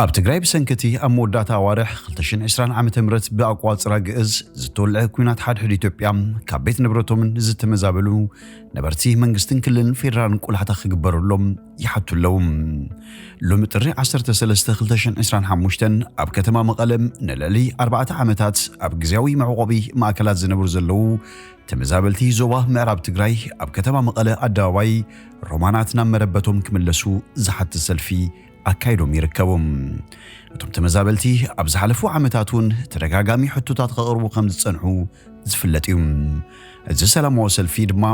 ኣብ ትግራይ ብሰንከቲ ኣብ መወዳእታ ኣዋርሕ 2020 ዓመተ ምህረት ብኣቋፅራ ግእዝ ዝተወልዐ ኩናት ሓድሕድ ኢትዮጵያ ካብ ቤት ንብረቶምን ዝተመዛበሉ ነበርቲ መንግስትን ክልልን ፌደራልን ቁልሓታ ክግበረሎም ይሓትለዉ ሎሚ ጥሪ 13 2025 ኣብ ከተማ መቐለም ንልዕሊ 4 ዓመታት ኣብ ግዝያዊ መዕቆቢ ማእከላት ዝነብሩ ዘለዉ ተመዛበልቲ ዞባ ምዕራብ ትግራይ ኣብ ከተማ መቐለ ኣደባባይ ሮማናት ናብ መረበቶም ክምለሱ ዝሓትት ሰልፊ ኣካይዶም ይርከቡም እቶም ተመዛበልቲ ኣብ ዝሓለፉ ዓመታቱን ተደጋጋሚ ሕቶታት ከቕርቡ ከም ዝጸንሑ ዝፍለጥ እዩ እዚ ሰላማዊ ሰልፊ ድማ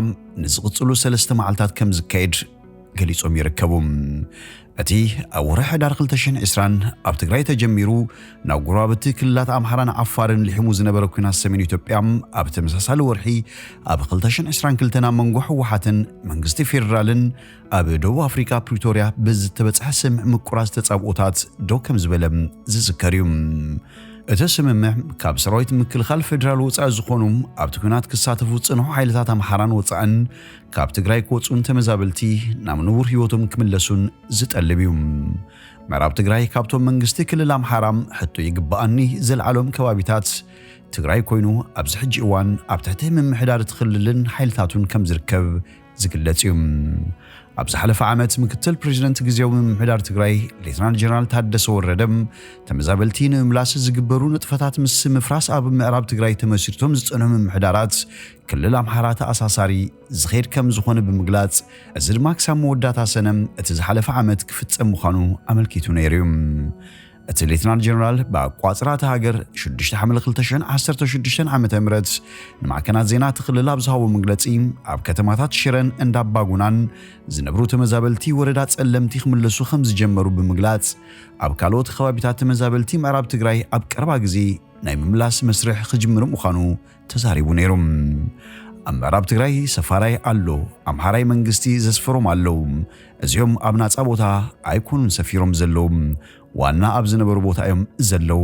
ንዝቕጽሉ 3 መዓልታት ከም ዝካየድ ገሊጾም ይርከቡም እቲ ኣብ ወርሒ ሕዳር 2020 ኣብ ትግራይ ተጀሚሩ ናብ ጎረባብቲ ክልላት ኣምሓራን ዓፋርን ልሒሙ ዝነበረ ኩናት ሰሜን ኢትዮጵያ ኣብ ተመሳሳሊ ወርሒ ኣብ 2022 ኣብ መንጎ ሕወሓትን መንግስቲ ፌደራልን ኣብ ደቡብ ኣፍሪካ ፕሪቶሪያ ብዝተበጽሐ ስምዕ ምቁራጽ ተጻብኦታት ደው ከም ዝበለም ዝዝከር እዩ እቲ ስምምዕ ካብ ሰራዊት ምክልኻል ፌደራል ወጻኢ ዝኾኑ ኣብቲ ኩናት ክሳተፉ ጽኑዕ ሓይልታት ኣምሓራን ወጻእን ካብ ትግራይ ክወጹን ተመዛበልቲ ናብ ንቡር ህይወቶም ክምለሱን ዝጠልብ እዩ ምዕራብ ትግራይ ካብቶም መንግስቲ ክልል ኣምሓራ ሕቶ ይግባኣኒ ዘለዓሎም ከባቢታት ትግራይ ኮይኑ ኣብዚ ሕጂ እዋን ኣብ ትሕቲ ምምሕዳር ትኽልልን ሓይልታቱን ከም ዝርከብ ዝግለጽ እዩ ኣብ ዝሓለፈ ዓመት ምክትል ፕሬዝደንት ግዚያዊ ምምሕዳር ትግራይ ሌተናንት ጀነራል ታደሰ ወረደም ተመዛበልቲ ንምምላስ ዝግበሩ ንጥፈታት ምስ ምፍራስ ኣብ ምዕራብ ትግራይ ተመሲርቶም ዝጸንሑ ምምሕዳራት ክልል ኣምሓራ ተኣሳሳሪ ዝኸይድ ከም ዝኾነ ብምግላጽ እዚ ድማ ክሳብ መወዳእታ ሰነ እቲ ዝሓለፈ ዓመት ክፍጸም ምዃኑ ኣመልኪቱ ነይሩ እቲ ሌተናንት ጀነራል በኣቋፅራተ ሃገር 6 ሐምለ 2016 ዓመተ ምህረት ንማዕከናት ዜና ትኽልል ኣብ ዝሃቦ መግለጺ ኣብ ከተማታት ሽረን እንዳባጉናን ዝነብሩ ተመዛበልቲ ወረዳ ጸለምቲ ክምለሱ ከም ዝጀመሩ ብምግላጽ ኣብ ካልኦት ከባቢታት ተመዛበልቲ ምዕራብ ትግራይ ኣብ ቀረባ ግዜ ናይ ምምላስ መስርሕ ክጅምር ምዃኑ ተዛሪቡ ነይሩ ኣብ ምዕራብ ትግራይ ሰፋራይ ኣሎ ኣምሓራይ መንግስቲ ዘስፈሮም ኣለዉ እዚኦም ኣብ ናጻ ቦታ ኣይኮኑን ሰፊሮም ዘለዉ ዋና ኣብ ዝነበሩ ቦታ እዮም ዘለዉ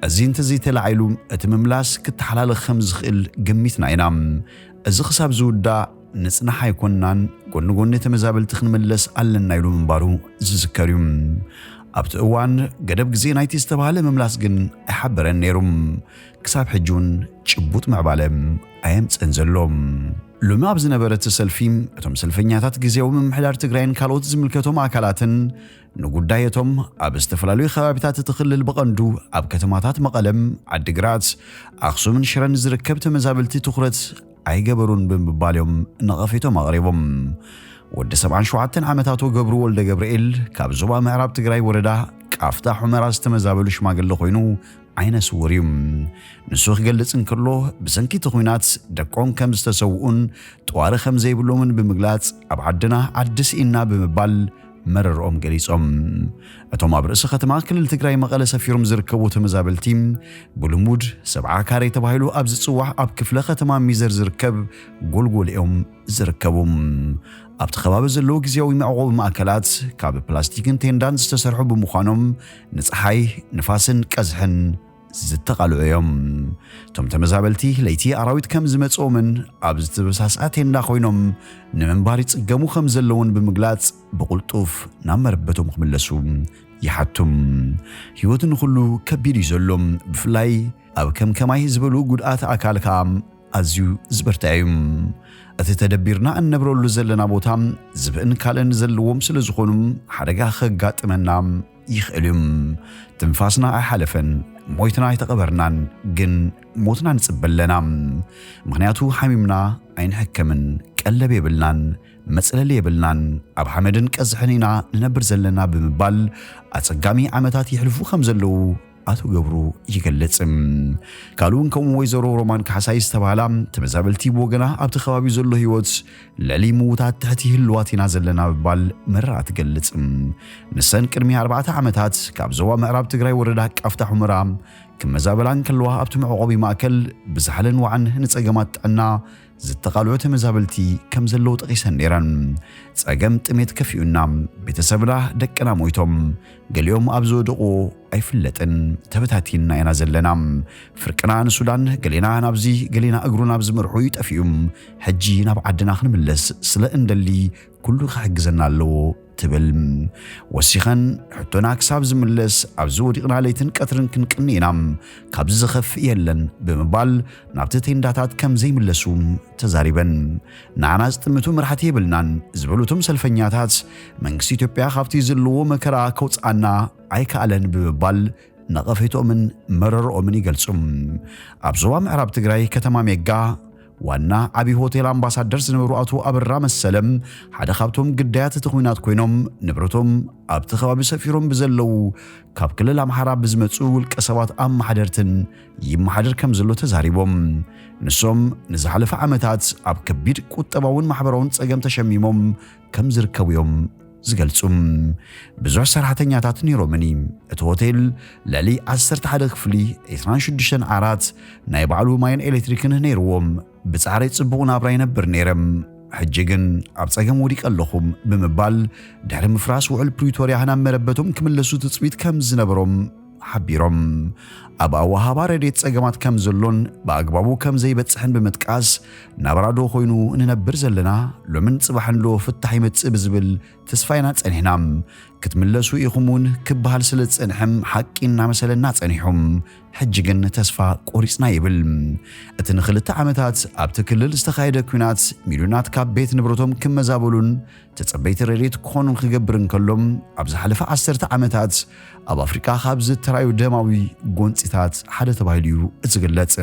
እዚ እንተዚ ተላዒሉ እቲ ምምላስ ክትሓላለኽ ከም ዝኽእል ገሚትና ኢና እዚ ክሳብ ዝውዳእ ንጽናሕ ኣይኮንናን ጎኒ ጎኒ ተመዛበልቲ ክንመለስ ኣለና ኢሉ ምንባሩ ዝዝከር እዩ ኣብቲ እዋን ገደብ ግዜ ናይቲ ዝተባሃለ ምምላስ ግን ኣይሓበረን ነይሩ ክሳብ ሕጂውን ጭቡጥ ምዕባለ ኣየምፅን ዘሎም ሎሚ ኣብ ዝነበረት ሰልፊ እቶም ሰልፈኛታት ግዜያዊ ምምሕዳር ትግራይን ካልኦት ዝምልከቶም ኣካላትን ንጉዳየቶም ኣብ ዝተፈላለዩ ከባቢታት ትኽልል በቐንዱ ኣብ ከተማታት መቐለም ዓዲግራት ኣኽሱምን ሽረን ዝርከብ ተመዛበልቲ ትኹረት ኣይገበሩን ብምባልዮም ነቐፌቶም ኣቕሪቦም ወዲ 77 ዓመታቱ ገብሩ ወልደ ገብርኤል ካብ ዞባ ምዕራብ ትግራይ ወረዳ ቃፍታ ሑመራ ዝተመዛበሉ ሽማግለ ኮይኑ ዓይነ ስውር እዩ ንሱ ክገልጽ እንከሎ ብሰንኪ ኩናት ደቆም ከም ዝተሰውኡን ጠዋሪ ከም ዘይብሎምን ብምግላጽ ኣብ ዓድና ዓዲስ ኢና ብምባል መረርኦም ገሊጾም እቶም ኣብ ርእሲ ከተማ ክልል ትግራይ መቐለ ሰፊሮም ዝርከቡ ተመዛበልቲ ብልሙድ 70 ካሬ ተባሂሉ ኣብ ዝጽዋዕ ኣብ ክፍለ ከተማ ሚዘር ዝርከብ ጎልጎል እዮም ዝርከቡ ኣብቲ ከባቢ ዘለዉ ግዝያዊ መዕቆቢ ማእከላት ካብ ፕላስቲክን ቴንዳን ዝተሰርሑ ብምዃኖም ንፀሓይ ንፋስን ቀዝሕን ዝተቃልዑ እዮም እቶም ተመዛበልቲ ለይቲ ኣራዊት ከም ዝመጽኦምን ኣብ ዝተበሳስአ ቴንዳ ኮይኖም ንምንባር ይጽገሙ ከም ዘለውን ብምግላጽ ብቁልጡፍ ናብ መረበቶም ክምለሱ ይሓቱም ህይወትን ኩሉ ከቢድ እዩ ዘሎም ብፍላይ ኣብ ከምከማይ ዝበሉ ጉድኣት ኣካልካ ኣዝዩ ዝበርትዕ እዩ እቲ ተደቢርና እንነብረሉ ዘለና ቦታ ዝብእን ካልእን ዘለዎም ስለ ዝኾኑ ሓደጋ ከጋጥመና ይኽእል እዩ ትንፋስና ኣይሓለፈን ሞይትና ኣይተቐበርናን ግን ሞትና ንጽበለና ምክንያቱ ሓሚምና ኣይንሕከምን ቀለብ የብልናን መጽለሊ የብልናን ኣብ ሓመድን ቀዝሕን ኢና ንነብር ዘለና ብምባል ኣጸጋሚ ዓመታት ይሕልፉ ከም ዘለዉ ኣቶ ገብሩ ይገልጽ ካልኡን ከም ወይዘሮ ሮማን ካሕሳይ ዝተባሃላ ተመዛበልቲ ብወገና ኣብቲ ከባቢ ዘሎ ህይወት ለሊ ምውታት ትሕቲ ህልዋት ኢና ዘለና ብምባል መረራ ትገልጽ ንሰን ቅድሚ 4 ዓመታት ካብ ዞባ ምዕራብ ትግራይ ወረዳ ቃፍታ ሑመራ ክመዛበላን ከለዋ ኣብቲ መዕቆቢ ማእከል ብዝሓለን ዋዕን ንጸገማት ጥዕና ዝተቃልዑ ተመዛበልቲ ከም ዘለዉ ጠቂሰን ነይረን ጸገም ጥሜት ከፊኡና ቤተሰብና ደቅና ሞይቶም ገሊኦም ኣብ ዝወደቑ ኣይፍለጥን ተበታቲና ኢና ዘለና ፍርቅና ንሱዳን ገሊና ናብዚ ገሊና እግሩ ናብ ዝመርሑ ይጠፊኡም ሕጂ ናብ ዓድና ክንምለስ ስለ እንደሊ ኩሉ ክሕግዘና ኣለዎ تبل وسيخن حتونا كساب زملس أبزو ديقنا ليتن كترن كنقنينام كابز زخف يلن بمبال نابتتين داتات كم زي ملسوم تزاريبن نعناز تمتو مرحتي بلنان زبلوتم سلفنياتات منكس إثيوبيا خافتي زلو مكرا كوت عنا عيكا ألن بمبال نقفتو من مرر أمن يقلسوم أبزوا معراب تقراي كتما ميقا وانا عبي هوتيل امباسادر زنبرو أتو أبرام السلام حدا خابتهم قدايات تخوينات كوينهم نبرتهم أبتخواب سفيرهم بزلو كاب كل الأمحارة بزمتسول كسوات أم محادرتن يم محادر كم زلو تزاريبهم نسوم نزحلف عمتات أب كبير كتباون محبرون تساقم تشميمهم كم زركويهم زقلتهم بزوع سرحتنياتات نيرومني اتوتيل لالي 11 خفلي 26 عرات نايبعلو ماين إلكتريكن نيروم بتعري تصبغون أبراي نبر نيرم حجيقن أبتاقم وديك اللخم بمبال دار مفراس وعل بريتوريا هنا مربتهم كملسو تتصبيت كم زنبرهم حبيرهم أبا وهابار ريت ساقمات كم زلون بأقبابو كم زي بتسحن بمتكاس نابرادو خوينو ننبر زلنا لمن صباحن لو فتحي متسبزبل تسفاينات انحنام كتملسو إيخمون كبهال سلت انحم حقينا مثلا انحم حجيقن تسفا قوريسنا يبل اتنخلت عمتات ابتكلل استخايدة كونات مليونات كاب بيت نبروتهم كم مزابلون تتصبيت ريت كونم خيقبرن كلهم أبزحلفة 10 عمتات أب أفريقيا خابز ترايو دماوي قونتيتات حدا تبايليو اتزقلت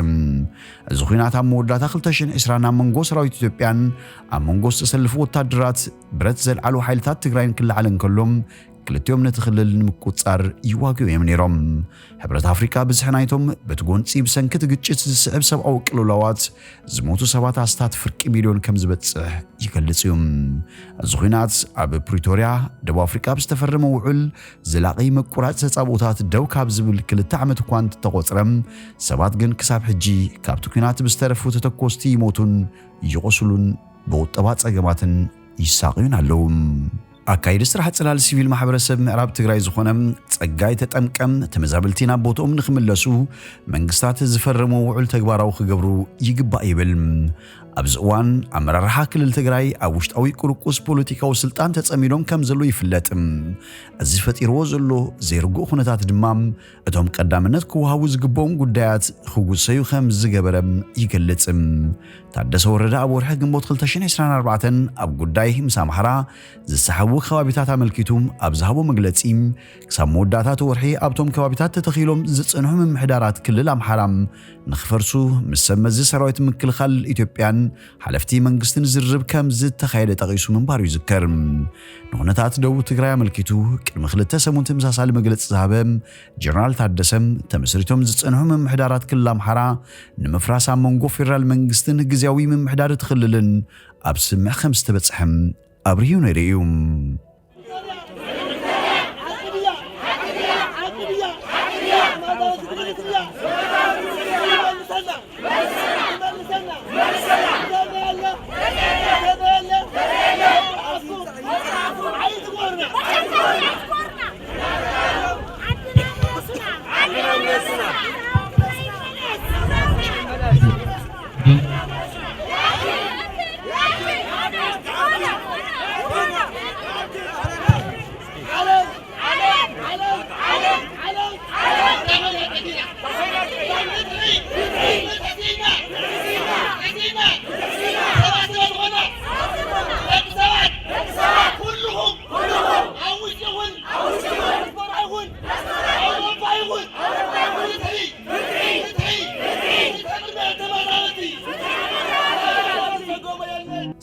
زخينات مودات خلتشن إسرانا منغوس راوي إثيوبيان منغوس تسلفو التادرات برت زل علو حيلتات تقراين كل علن كلهم كلتيوم نتخلل نمكوتصار يواقيو يمنيرهم حبرت أفريقيا بزحنايتهم بتقونتي بسنكت قجت زسعب سبعو كلولوات زموتو سبات عستات فرق مليون كم زبتسح يكلتيوم زخينات أب بريتوريا دو أفريقيا بستفرمو وعل زلاقي مكورات ستابوتات دو كابزبل كل تعمت كوانت تغوطرم سبات جن كساب حجي كابتو كينات بسترفو تتكوستي يموتون يغسلون بوطبات أجماتن يساقيون علوم أكايد استراحة سلال سيفيل محبرسب معراب تقراي زخونم تسقاي تتأمكم تمزابلتينا بوتهم نخملسو منقستات زفرمو وعل تقباراو خقبرو يقبا يبل أبزقوان أمرار حاكل التقراي أوشت أوي كوركوس بوليتيكا وسلطان تتأمينهم كم زلو يفلاتم أزيفت إرو زلو زيرقو خونتات دمام أتهم قدامنات كوهاوز قبون قدايات خوغو سيو خم زقبرم يقلتم تعدس وردا أبور حق موت خلتشين 24 أب قداي مسامحرا زسحبو خوابيتات عملكيتهم أبزهبو مقلتيم كسامو داتات ورحي أبتهم خوابيتات تتخيلهم زتصنهم من محدارات كل الأمحرام نخفرسو مسمى زي سراويت من كل خال إثيوبيان حلفتي منقستن زرب كم زد تخيل تغيسو من بارو يذكرم نغنتات دو تقراي عملكيتو كلمة خلتا سمون تمساسال مقلت زهبم جنرال تعدسم تمسريتهم زتصنهم من محدارات كل الأمحرا نمفراسا منقو فيرال منقستن جزاوي من محدار تخللن أبسمع 5 تبصحم أبريون ريوم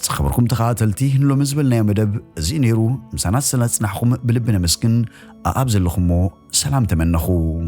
خبركم تخاتلتي نلو مزبلنا يا مدب زي نيرو مسانات سلات نحكم بلبنا مسكن أبزل لخمو سلام تمنخو